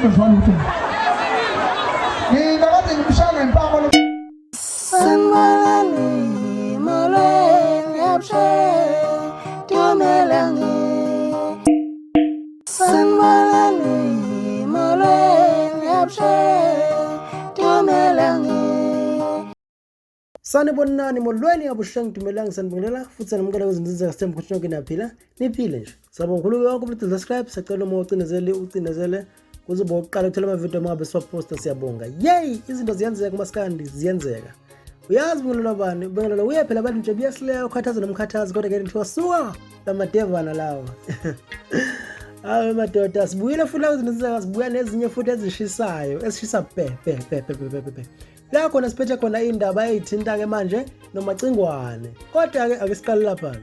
sizozwana ukuthi mina kade ngimshaya ngempama lo Sanmalani molweni yapshe Tumelangi Sanmalani molweni yapshe Tumelangi Sanibonani molweni abusheng dumelang sanibonela futhi namukela kwezinto sithemba ukuthi nonke niyaphila niphile nje sabonga khulu yonke umuntu subscribe sacela uma ucinezele kuze bokuqala ukuthola ama video mangabe siwaposta siyabonga yey izinto ziyenzeka maskandi ziyenzeka uyazi bungelwa bani bengelwa uye phela abantu nje buyasileyo ukhathaza nomkhathazi kodwa ke nithiwa suka lamadevana lawa awu madoda sibuyile futhi la izinto sibuya nezinye futhi ezishisayo esishisa pe la khona siphethe khona indaba eyithinta ke manje nomacingwane kodwa ke akesiqali lapha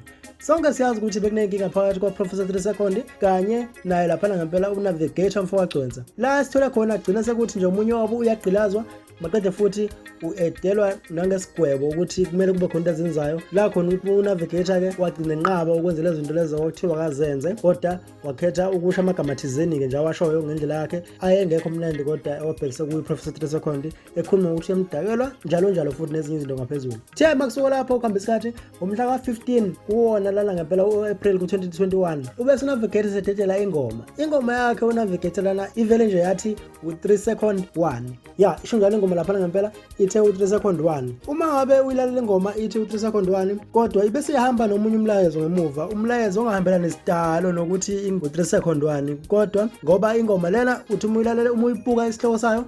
sonke siyazi ukuthi bekunenkinga phakathi kwa Professor 3 Second kanye naye lapha ngempela unavigator mfowagcwenza la sithola khona agcina sekuthi nje umunye wabo uyaqilazwa maqede futhi uedelwa nangesigwebo ukuthi kumele kube khona into ezenzayo la khona unavigator ke wagcina enqaba ukwenza lezi zinto lezo okuthiwa kazenze kodwa wakhetha ukusha amagama thizeni ke nje awashoyo ngendlela yakhe ayengekho mnandi kodwa obhekise kuyi Professor 3 Second ekhuluma ukuthi emdakelwa njalo futhi nezinye izinto ngaphezulu the makusuka lapho ukuhamba isikhathi ngomhla ka15 kuwona lana ngempela uApril ku2021 ubese unavigator sethethela ingoma yakhe unavigator lana ivele nje yathi u3 second 1 ya isho njalo ingoma lapha ngempela ithe u3 second 1 uma ngabe uyilalela ingoma ithi u3 second 1 kodwa ibese ihamba nomunye umlayezo ngemuva umlayezo ongahambela nesidalo nokuthi u3 second 1 kodwa ngoba ingoma lena uthi uma uyilalela uma uyibuka isihloko sayo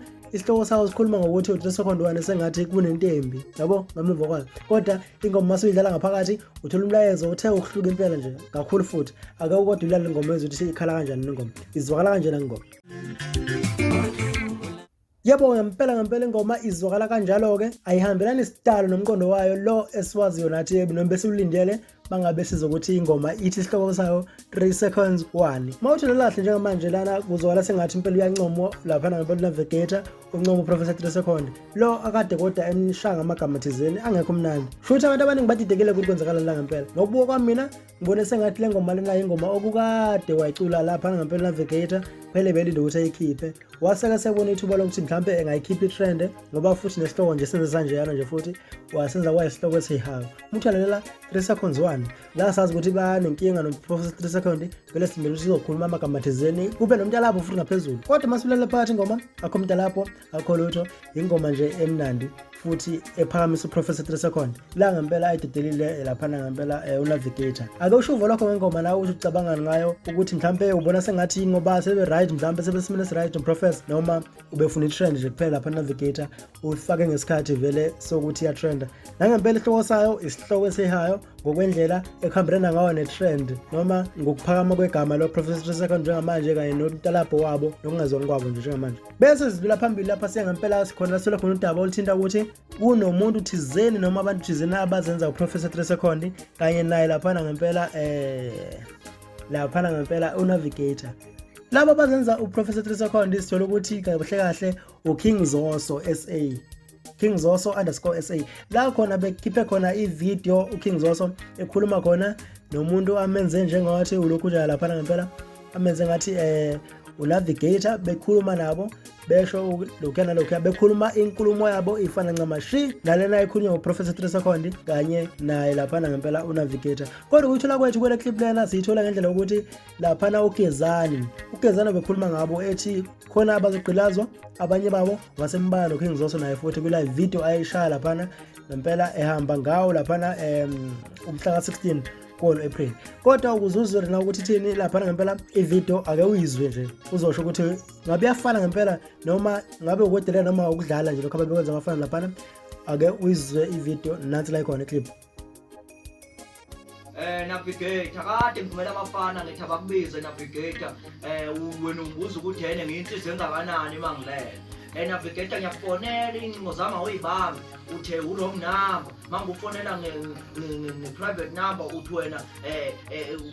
sikhuluma ngokuthi u3 second 1 sengathi kunentembi yabo ngemuva kwayo kodwa ingoma masuyidlala ngaphakathi uthola umlayezo uthe ukuhluka impela nje kakhulu futhi ake ukodwa uyilalela ingoma ezothi ikhala kanjani ingoma izwakala kanjani ingoma yebo ngempela ingoma izwakala kanjalo ke ayihambelani isitalo nomqondo wayo lo esiwaziyo nathi noma besulindele mangabe sizokuthi ingoma ithi isihloko sayo 3 seconds 1 mawuthi lahle njengamanje lana kuzwakala sengathi impela uyancomo lapha ngempela navigator uncomo Professor 3 Second lo akade kodwa emshanga amagama thizeni angekho mnandi futhi abantu abaningi badidekile ukuthi kwenzakala la ngempela ngokubuka kwami mina ngibone sengathi le ngoma lena ingoma okukade wayicula lapha ngempela navigator phele belinde ukuthi ayikhiphe waseka sebona ithuba lokuthi mhlambe engayikhipha itrend ngoba futhi nesihloko nje senze kanjalo nje futhi wasenza kwayisihloko esihawo umthalalela 3 seconds 1 la sazi ukuthi banenkinga noProfessor 3 Second vele simele sizokhuluma amagama thizeni kube nomntalapho futhi ngaphezulu kodwa masibulela phakathi ingoma akho umntalapho akho lutho ingoma nje emnandi futhi ephakamisa uProfessor 3 Second la ngempela ayidedelile lapha ngempela unavigator ake ushuvo lokho ngengoma nawe uthi ucabanga ngayo ukuthi mhlambe ubona sengathi ngoba sebe right mhlambe sebe simene right uProfessor noma ubefuna itrend nje kuphela lapha navigator ufake ngesikhathi vele sokuthi ya trend ngempela isihloko sayo isihloko esihayo ngokwendlela ekhambelana ngayo netrend noma ngokuphakama kwegama lo Professor 3 Second njengamanje kanye nomntalapho wabo nokungazwani kwabo nje njengamanje bese sidlula phambili lapha siyangempela sikhona sola khona indaba olithinta ukuthi kunomuntu thizeni noma abantu thizeni abazenza uProfessor 3 Second kanye naye lapha ngempela unavigator laba abazenza uProfessor 3 Second sithola ukuthi kahle uKingZoso SA KingZoso_SA la khona bekhiphe khona ivideo uKingZoso ekhuluma khona nomuntu amenze njengathi ulokhu njalo lapha ngempela amenze ngathi unavigator bekhuluma nabo besho lokana lokho bekhuluma inkulumo yabo ifana ncamashi nalena ikhulunywa uProfessor 3 Second kanye naye lapha ngempela unavigator kodwa ukuthola kwethu kwele clip lena siyithola ngendlela ukuthi lapha uGezani bekhuluma ngabo ethi khona abazogqilazwa abanye babo wasembala noKingZoso naye futhi kule video ayishaya lapha ngempela ehamba ngawo lapha umhla ka16 April kodwa ukuzuzwe na ukuthi thini lapha ngempela ivideo ake uyizwe nje uzosho ukuthi ngabe yafana ngempela noma ngabe ukwedelela noma ukudlala nje lokho ababekwenza ngafana lapha ake uyizwe ivideo nathi la ikhona iclip navigator kade ngivumela abafana ngithi abakubize navigator wena ungibuza ukuthi yena ngiyinhliziyo engakanani mangilela navigator ngiyafonela incingo zami awuyibambi uthe wrong number mangufonela nge-private number uthi wena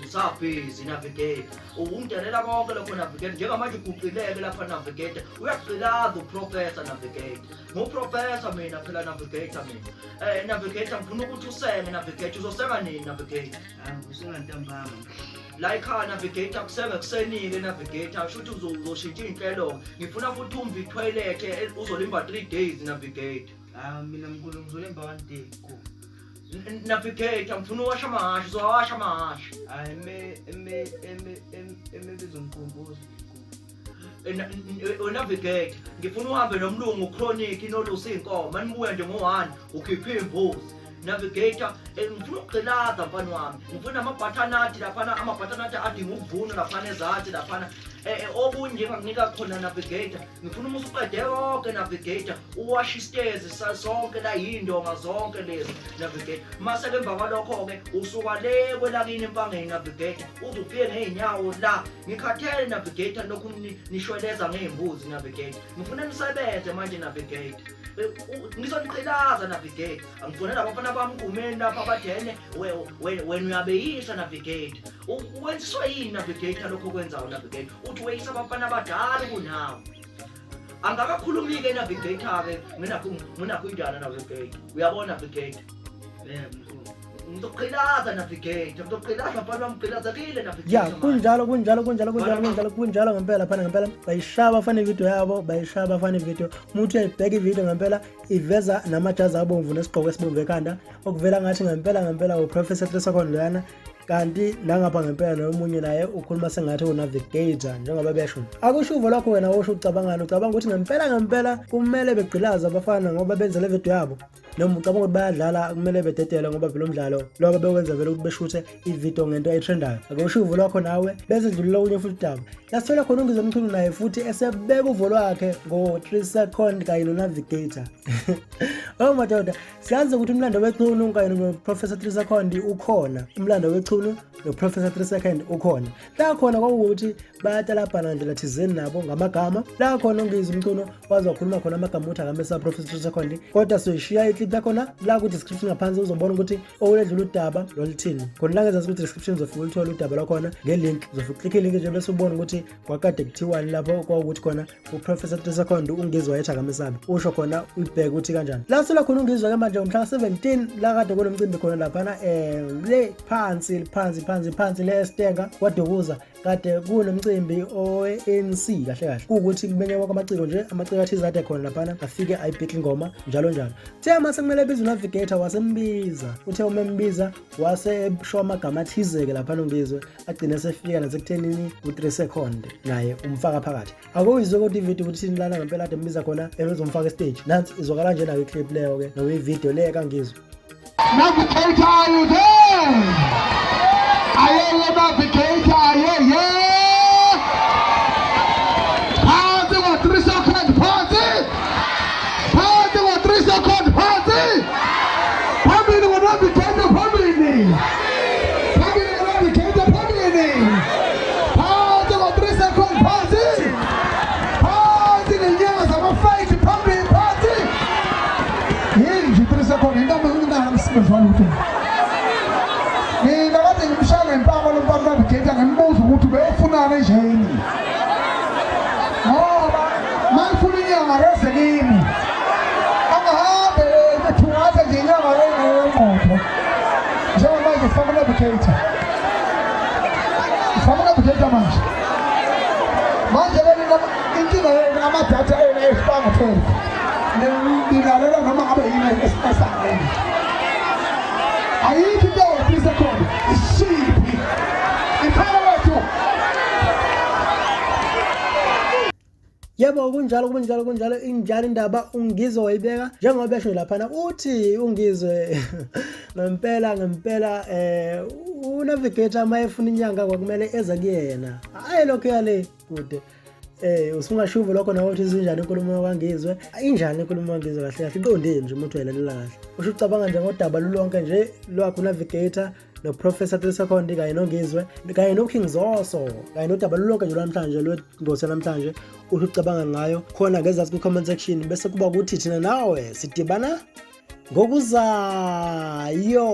usabhizi navigator ungidelela konke lokho navigator njengamanje ugugqileke lapha navigator uyaqilada uProfessor navigator nguProfessor mina phela navigator mina navigator ngifuna ukuthi usenge navigator uzosenga nini navigator usenga ntambama la ekhaya navigator kusengekuseni-ke navigator shuthi uzoshintsha iy'nhlelo ngifuna futhi umve i-toilet uzolimba 3 days navigator. Mina mkhulu ngizolemba 1 day ko. Navigator ngifuna uwasha amahasha uzowawasha amahasha. Hayi bezomkhumbuza. Navigator ngifuna uhambe nomlungu chronic inolusa iy'nkomo manibuya nje ngo-1 ukhiphe imbuzi. Navigator ngifuna ukugqilaza mfana wami ngifuna amabhathanathi laphana amabhathanathi adinga ukuvunwa laphana ezathi laphana okunye engakunika khona navigator ngifuna uma usuqede yonke navigator uwashe isitezi sonke la yindonga zonke lezi navigator mase-ke emva kwalokho-ke usuka le kwelakini empangeni navigator uze ufike ngey'nyawo la ngikhathele navigator lokhu nishweleza ngey'mbuzi navigator ngifuna nisebenze manje navigator ngizoniqilaza navigator angifuna labafana bami kumeni lapha abadene wena uyabeyisa navigator wenziswa yini navigator lokho kwenzayo navigator uthi weyisa abafana abadala kunawe angakakhulumi-ke navigator-ke nginakho indala navigator uyabona navigator ngizoqhilaza navigator ngizoqhilaza mfana wami qhilazekile navigator ya kunjalo ngempela phana ngempela bayishaba fana ividiyo yabo bayishaba fana ividiyo umuntu uyayibheka ividiyo ngempela iveza namajazi abomvu nesigqoko esibomvu ekhanda okuvela ngathi ngempela uprofessor Tresakon loyana kanti nangapha ngempela nomunye naye ukhuluma sengathi unavigator njengoba besho akusho uvo lwakho wena usho ucabangana ucabanga ukuthi ngempela kumele begqilaza abafana ngoba benza le video yabo noma ucabanga ukuthi bayadlala kumele bededele ngoba vele umdlalo lokho bewenza vele ukuthi beshuthe ivideo ngento ayitrendayo akusho uvo lwakho nawe bese dlulula kunye futhi daba yasithola khona UNgizwe umchulu naye futhi esebeka uvo lwakhe ngo-3 second kanye nonavigator oh madoda siyazi ukuthi umlando wechunu kanye noprofessor Tresakon ukhona umlando wechunu noprofessor Tresakon ukhona la khona kwakuthi bayatalabhana ndlela thizeni nabo ngamagama la khona UNgizwe umchunu wazokhuluma khona amagama uthi akamesa professor Tresakon kodwa soyishiya iclip yakhona la ku description ngaphansi uzobona ukuthi oledlula udaba lolithini khona la ngezansi ku description uzofika ulithola udaba lakhona ngelink uzofika click ilink nje bese ubona ukuthi kwakade kuthiwani lapho kwakuthi khona uprofessor Tresakon UNgizwe wayethi akamesabi usho khona uyibheke ukuthi kanjani la sola khona UNgizwe ke manje umhla 17 la kade kunomcimbi khona laphana le phansi le estenga kwaDukuza kade kunomcimbi owe-ANC kahle ukuthi kumenywa kwamaciko nje amaciko athize ade khona laphana afike ayibheka ingoma njalo Thema sekumele biza unavigator wasembiza uthe umembiza wase show amagama athizeke laphana UNgizwe agcina sefika nasekuthenini u3 second naye umfaka phakathi akuyizwe ukuthi ivideo ukuthi lana ngempela ade mbiza khona ezomfaka estage nansi izokala nje nayo iclip leyo ke no ivideo le kaNgizwe Navigator, are you there? Navigator, yeah. Party with 3 second party. Party with 3 second party. Family with Navigator, family. Family with Navigator, family. Party with 3 second party. Party the years of a fight, family party. Yeah, 3 second. Mina kade ngimshaya ngempama lo mfana navigator ngembuza ukuthi beyofunana njeni ngoba mayifuna inyanga yeze kimi angahambe bethungatha nje inyanga yenqoqo njengoba manje ufaka navigator manje inkinga yena amadatha yena esipanga phela ngilalela noma ngabe yini esisangeni ayikho into ofisa khona isishiphi iphakathi yebo kunjalo injalo indaba UNgizwe wayibeka njengoba besho laphana uthi UNgizwe ngempela unavigator mayefuna inyanga kwakumele eza kuyena hayi lokho yale kude usungashuvo lokho nawe uthi izinjani inkulumo kaNgizwe injani inkulumo kaNgizwe kahle iqondile nje umuntu wayelalela kahle usho ucabanga nje ngodaba lolonke nje lwakho navigator noprofessor Tresakon kanye noNgizwe kanye noKingZoso kanye nodaba lolonke nje namhlanje lwengose namhlanje usho ucabanga ngayo khona ngezansi ku comment section bese kuba ukuthi thina nawe sidibana ngokuzayo.